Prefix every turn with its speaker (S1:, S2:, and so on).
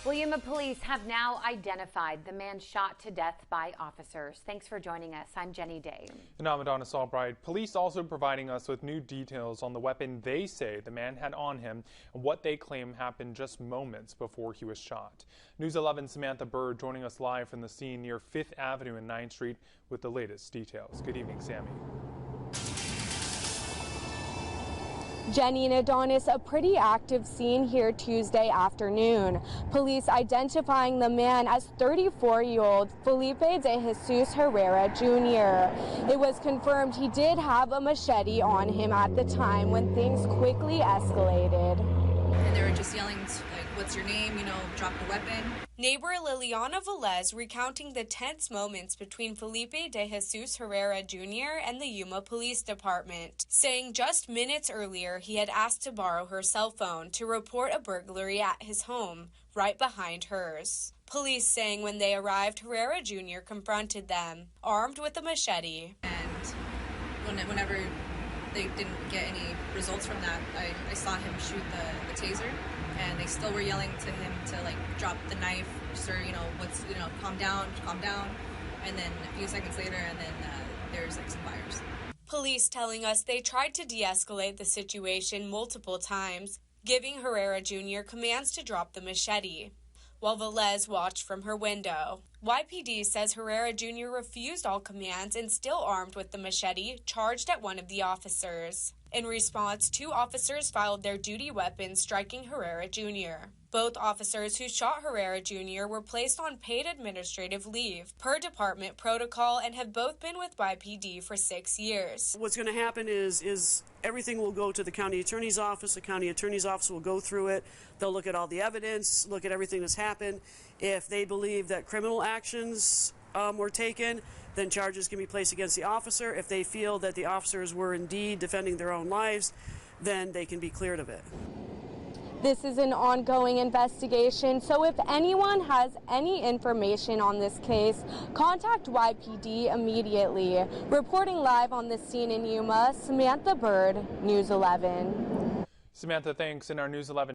S1: Well, Yuma police have now identified the man shot to death by officers. Thanks for joining us. I'm Jenny Day.
S2: And I'm Madonna Salbright. Police also providing us with new details on the weapon they say the man had on him and what they claim happened just moments before he was shot. News 11's Samantha Bird joining us live from the scene near 5th Avenue and 9th Street with the latest details. Good evening, Sammy.
S3: Jenny and Adonis, a pretty active scene here Tuesday afternoon. Police identifying the man as 34-year-old Felipe de Jesus Herrera Jr. It was confirmed he did have a machete on him at the time when things quickly escalated.
S4: And they were just yelling, like, what's your name, drop the weapon.
S3: Neighbor Liliana Velez recounting the tense moments between Felipe de Jesus Herrera Jr. and the Yuma Police Department, saying just minutes earlier he had asked to borrow her cell phone to report a burglary at his home, right behind hers. Police saying when they arrived, Herrera Jr. confronted them, armed with a machete.
S4: And whenever they didn't get any results from that, I saw him shoot the taser. And they still were yelling to him to drop the knife, sir, calm down. And then a few seconds later, and then there's some fires.
S3: Police telling us they tried to de-escalate the situation multiple times, giving Herrera Jr. commands to drop the machete, while Velez watched from her window. YPD says Herrera Jr. refused all commands and, still armed with the machete, charged at one of the officers. In response, 2 officers filed their duty weapons, striking Herrera Jr. Both officers who shot Herrera Jr. were placed on paid administrative leave, per department protocol, and have both been with YPD for 6 years.
S5: What's going to happen is everything will go to the county attorney's office. The county attorney's office will go through it. They'll look at all the evidence, look at everything that's happened. If they believe that criminal actions were taken, then charges can be placed against the officer. If they feel that the officers were indeed defending their own lives, then they can be cleared of it.
S3: This is an ongoing investigation, so if anyone has any information on this case, contact YPD immediately. Reporting live on the scene in Yuma, Samantha Bird, News 11.
S2: Samantha, thanks. In our News 11